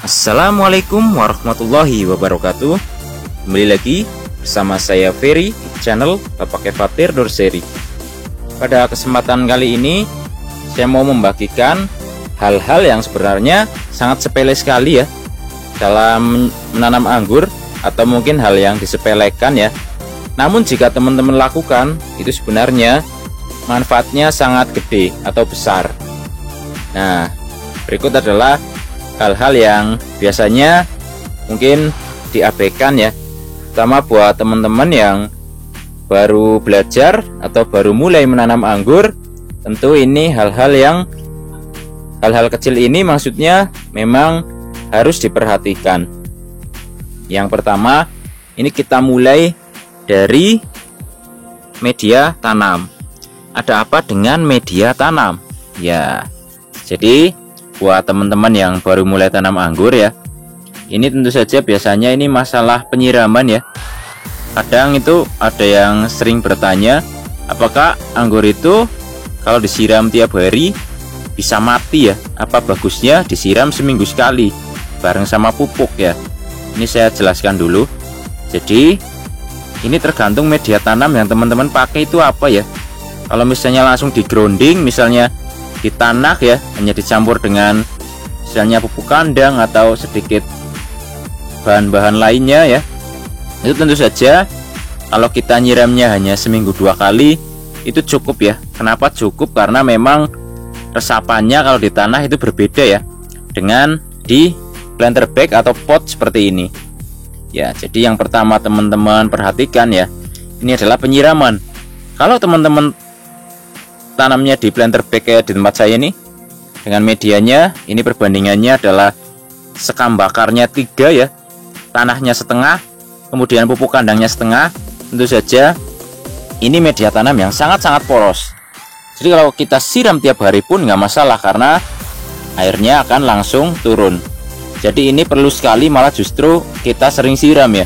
Assalamualaikum warahmatullahi wabarakatuh. Kembali lagi bersama saya Ferry, channel Bapak Kefatir Dorseri. Pada kesempatan kali ini saya mau membagikan hal-hal yang sebenarnya sangat sepele sekali ya dalam menanam anggur, atau mungkin hal yang disepelekan ya. Namun jika teman-teman lakukan, itu sebenarnya manfaatnya sangat gede atau besar. Nah, berikut adalah hal-hal yang biasanya mungkin diabaikan ya, terutama buat teman-teman yang baru belajar atau baru mulai menanam anggur. Tentu ini hal-hal kecil ini maksudnya memang harus diperhatikan. Yang pertama, ini kita mulai dari media tanam. Ada apa dengan media tanam? Ya, jadi buat teman-teman yang baru mulai tanam anggur ya, ini tentu saja biasanya ini masalah penyiraman ya. Kadang itu ada yang sering bertanya, apakah anggur itu kalau disiram tiap hari bisa mati ya? Apa bagusnya disiram seminggu sekali bareng sama pupuk ya? Ini saya jelaskan dulu. Jadi ini tergantung media tanam yang teman-teman pakai itu apa ya. Kalau misalnya langsung di grounding, misalnya di tanah ya, hanya dicampur dengan misalnya pupuk kandang atau sedikit bahan-bahan lainnya ya, itu tentu saja kalau kita nyiramnya hanya seminggu 2 kali itu cukup ya. Kenapa cukup? Karena memang resapannya kalau di tanah itu berbeda ya dengan di planter bag atau pot seperti ini ya. Jadi yang pertama teman-teman perhatikan ya, ini adalah penyiraman. Kalau teman-teman tanamnya di planter bag kayak di tempat saya ini, dengan medianya ini perbandingannya adalah sekam bakarnya 3 ya, tanahnya setengah, kemudian pupuk kandangnya setengah. Tentu saja ini media tanam yang sangat-sangat poros. Jadi kalau kita siram tiap hari pun nggak masalah, karena airnya akan langsung turun. Jadi ini perlu sekali, malah justru kita sering siram ya,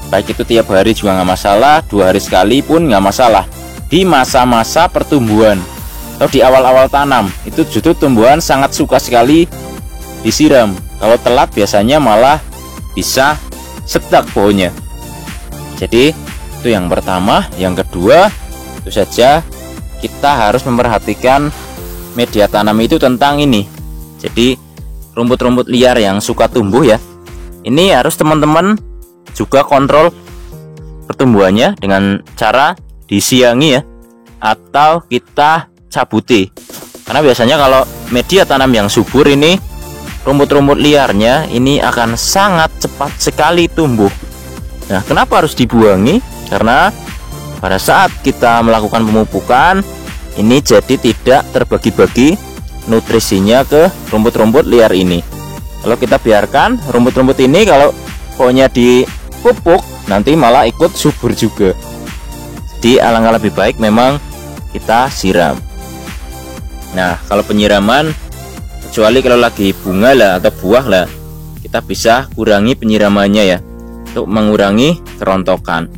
baik itu tiap hari juga nggak masalah, 2 hari sekali pun nggak masalah. Di masa-masa pertumbuhan atau di awal-awal tanam itu justru tumbuhan sangat suka sekali disiram. Kalau telat biasanya malah bisa sedak pohonnya. Jadi itu yang pertama. Yang kedua, itu saja kita harus memperhatikan media tanam itu tentang ini. Jadi rumput-rumput liar yang suka tumbuh ya, ini harus teman-teman juga kontrol pertumbuhannya dengan cara disiangi ya, atau kita cabuti. Karena biasanya kalau media tanam yang subur ini, rumput-rumput liarnya ini akan sangat cepat sekali tumbuh. Nah, kenapa harus dibuangi? Karena pada saat kita melakukan pemupukan, ini jadi tidak terbagi-bagi nutrisinya ke rumput-rumput liar ini. Kalau kita biarkan rumput-rumput ini, kalau pokoknya dipupuk, nanti malah ikut subur juga. Di alangkah lebih baik memang kita siram. Nah, kalau penyiraman, kecuali kalau lagi bunga lah atau buah lah, kita bisa kurangi penyiramannya ya, untuk mengurangi kerontokan.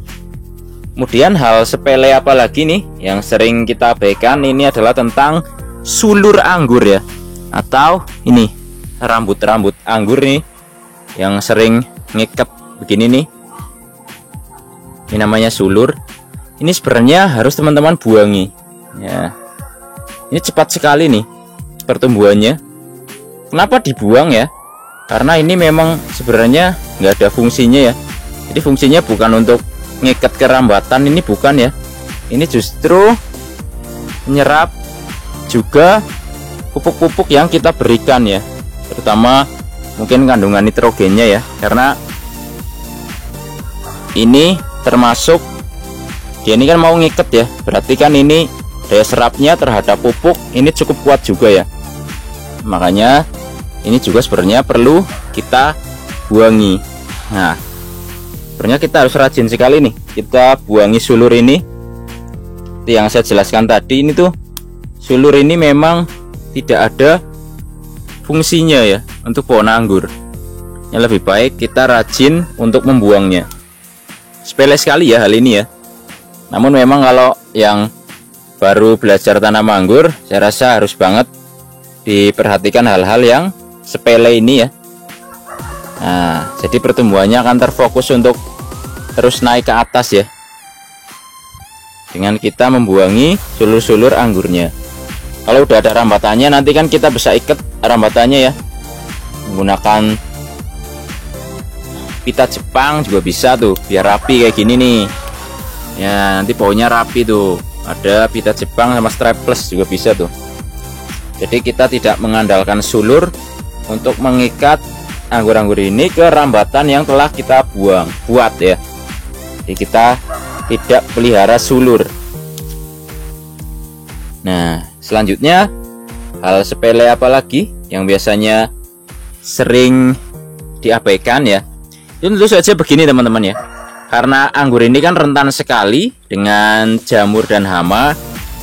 Kemudian hal sepele apa lagi nih yang sering kita abaikan, ini adalah tentang sulur anggur ya, atau ini rambut-rambut anggur nih yang sering ngikat begini nih, ini namanya sulur. Ini sebenarnya harus teman-teman buangi ya. Ini cepat sekali nih pertumbuhannya. Kenapa dibuang ya? Karena ini memang sebenarnya nggak ada fungsinya ya. Jadi fungsinya bukan untuk ngikat kerambatan, ini bukan ya. Ini justru menyerap juga pupuk-pupuk yang kita berikan ya, terutama mungkin kandungan nitrogennya ya. Karena ini termasuk, dia ini kan mau ngikat ya, berarti kan ini daya serapnya terhadap pupuk ini cukup kuat juga ya. Makanya ini juga sebenarnya perlu kita buangi. Nah, sebenarnya kita harus rajin sekali nih kita buangi sulur ini. Seperti yang saya jelaskan tadi, ini tuh sulur ini memang tidak ada fungsinya ya untuk pohon anggur. Yang lebih baik kita rajin untuk membuangnya. Sepele sekali ya hal ini ya. Namun memang kalau yang baru belajar tanam anggur, saya rasa harus banget diperhatikan hal-hal yang sepele ini ya. Nah, jadi pertumbuhannya akan terfokus untuk terus naik ke atas ya, dengan kita membuangi sulur-sulur anggurnya. Kalau udah ada rambatannya, nanti kan kita bisa ikat rambatannya ya, menggunakan pita Jepang juga bisa tuh, biar rapi kayak gini nih ya. Nanti baunya rapi tuh, ada pita Jepang sama strapless juga bisa tuh. Jadi kita tidak mengandalkan sulur untuk mengikat anggur-anggur ini ke rambatan yang telah kita buat ya. Jadi kita tidak pelihara sulur. Nah, selanjutnya hal sepele apa lagi yang biasanya sering diabaikan ya? Tentu saja begini teman-teman ya. Karena anggur ini kan rentan sekali dengan jamur dan hama.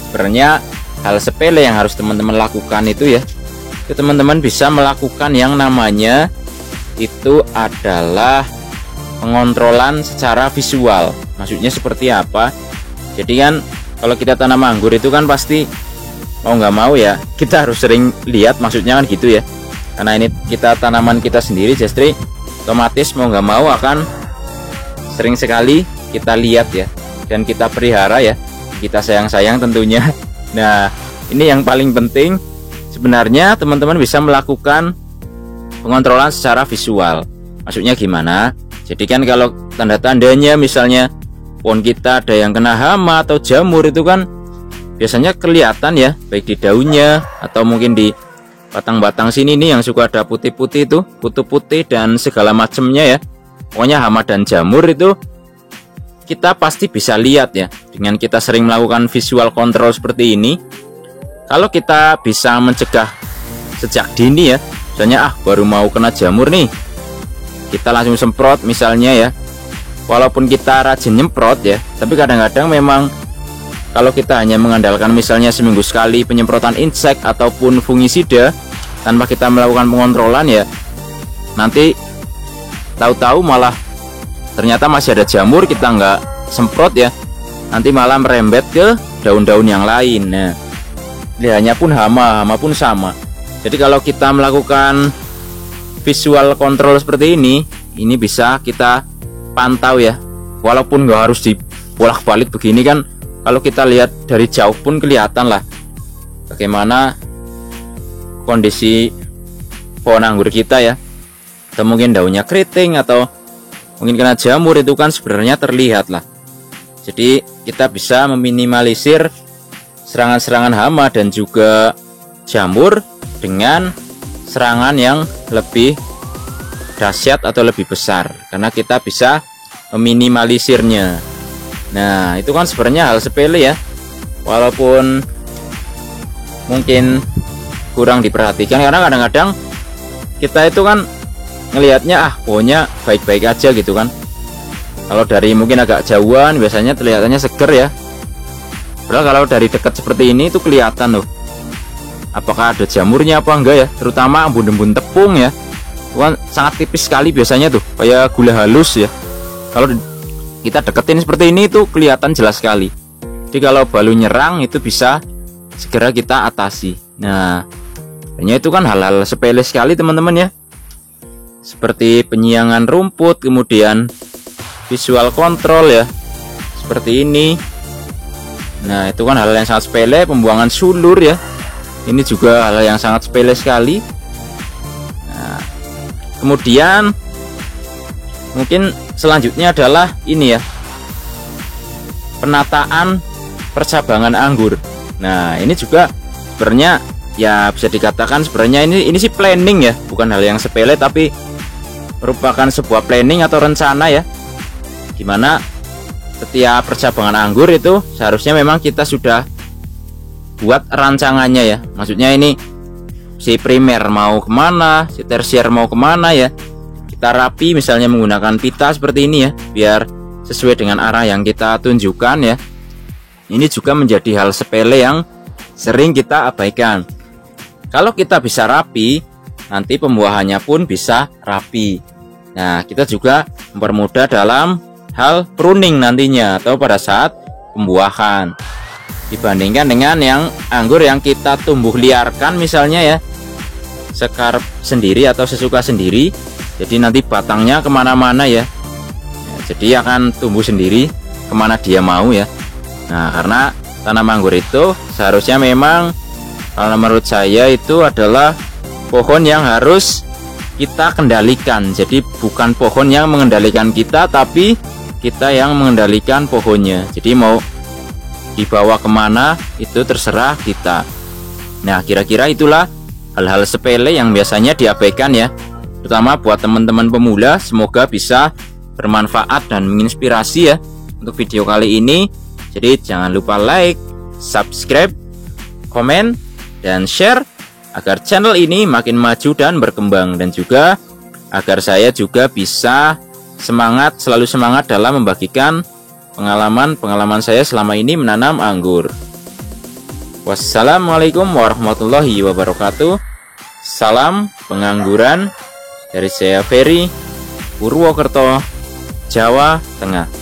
Sebenarnya hal sepele yang harus teman-teman lakukan itu ya, teman-teman bisa melakukan yang namanya itu adalah pengontrolan secara visual. Maksudnya seperti apa? Jadi kan kalau kita tanam anggur itu kan pasti mau nggak mau ya kita harus sering lihat, maksudnya kan gitu ya. Karena ini kita tanaman kita sendiri, jadi otomatis mau nggak mau akan sering sekali kita lihat ya, dan kita pelihara ya, kita sayang-sayang tentunya. Nah, ini yang paling penting sebenarnya teman-teman bisa melakukan pengontrolan secara visual. Maksudnya gimana? Jadi kan kalau tanda-tandanya misalnya pohon kita ada yang kena hama atau jamur, itu kan biasanya kelihatan ya, baik di daunnya atau mungkin di batang-batang sini nih yang suka ada putih-putih itu, kutu putih dan segala macamnya ya. Pokoknya hama dan jamur itu kita pasti bisa lihat ya, dengan kita sering melakukan visual control seperti ini. Kalau kita bisa mencegah sejak dini ya, misalnya baru mau kena jamur nih, kita langsung semprot misalnya ya. Walaupun kita rajin nyemprot ya, tapi kadang-kadang memang kalau kita hanya mengandalkan misalnya seminggu sekali penyemprotan insek ataupun fungisida tanpa kita melakukan pengontrolan ya, nanti tahu-tahu malah ternyata masih ada jamur, kita nggak semprot ya, nanti malah merembet ke daun-daun yang lain. Nah, pilihannya pun hama pun sama. Jadi kalau kita melakukan visual control seperti ini bisa kita pantau ya, walaupun nggak harus dibolak-balik begini kan. Kalau kita lihat dari jauh pun kelihatan lah bagaimana kondisi pohon anggur kita ya, atau mungkin daunnya keriting atau mungkin kena jamur, itu kan sebenarnya terlihat lah. Jadi kita bisa meminimalisir serangan-serangan hama dan juga jamur dengan serangan yang lebih dahsyat atau lebih besar, karena kita bisa meminimalisirnya. Nah, itu kan sebenarnya hal sepele ya, walaupun mungkin kurang diperhatikan, karena kadang-kadang kita itu kan ngelihatnya pohonnya baik-baik aja gitu kan. Kalau dari mungkin agak jauhan biasanya kelihatannya seger ya, padahal kalau dari dekat seperti ini itu kelihatan loh apakah ada jamurnya apa enggak ya, terutama embun-embun tepung ya, itu kan sangat tipis sekali biasanya tuh, kayak gula halus ya. Kalau kita deketin seperti ini itu kelihatan jelas sekali. Jadi kalau balu nyerang itu bisa segera kita atasi. Nah, hanya itu kan hal-hal sepele sekali teman-teman ya, seperti penyiangan rumput, kemudian visual control ya, seperti ini. Nah, itu kan hal yang sangat sepele. Pembuangan sulur ya, ini juga hal yang sangat sepele sekali. Nah, kemudian mungkin selanjutnya adalah ini ya, penataan percabangan anggur. Nah, ini juga sebenarnya ya bisa dikatakan sebenarnya ini sih planning ya, bukan hal yang sepele tapi merupakan sebuah planning atau rencana ya, dimana setiap percabangan anggur itu seharusnya memang kita sudah buat rancangannya ya. Maksudnya ini si primer mau kemana, si tersier mau kemana ya, kita rapi misalnya menggunakan pita seperti ini ya, biar sesuai dengan arah yang kita tunjukkan ya. Ini juga menjadi hal sepele yang sering kita abaikan. Kalau kita bisa rapi, nanti pembuahannya pun bisa rapi. Nah, kita juga mempermudah dalam hal pruning nantinya atau pada saat pembuahan, dibandingkan dengan yang anggur yang kita tumbuh liarkan misalnya ya, sekar sendiri atau sesuka sendiri. Jadi nanti batangnya kemana-mana ya. Jadi akan tumbuh sendiri kemana dia mau ya. Nah, karena tanaman anggur itu seharusnya memang, kalau menurut saya itu adalah pohon yang harus kita kendalikan. Jadi bukan pohon yang mengendalikan kita, tapi kita yang mengendalikan pohonnya. Jadi mau dibawa kemana itu terserah kita. Nah, kira-kira itulah hal-hal sepele yang biasanya diabaikan ya, terutama buat teman-teman pemula. Semoga bisa bermanfaat dan menginspirasi ya untuk video kali ini. Jadi jangan lupa like, subscribe, komen, dan share agar channel ini makin maju dan berkembang, dan juga agar saya juga bisa selalu semangat dalam membagikan pengalaman saya selama ini menanam anggur. Wassalamualaikum warahmatullahi wabarakatuh. Salam pengangguran dari saya Ferry, Purwokerto, Jawa Tengah.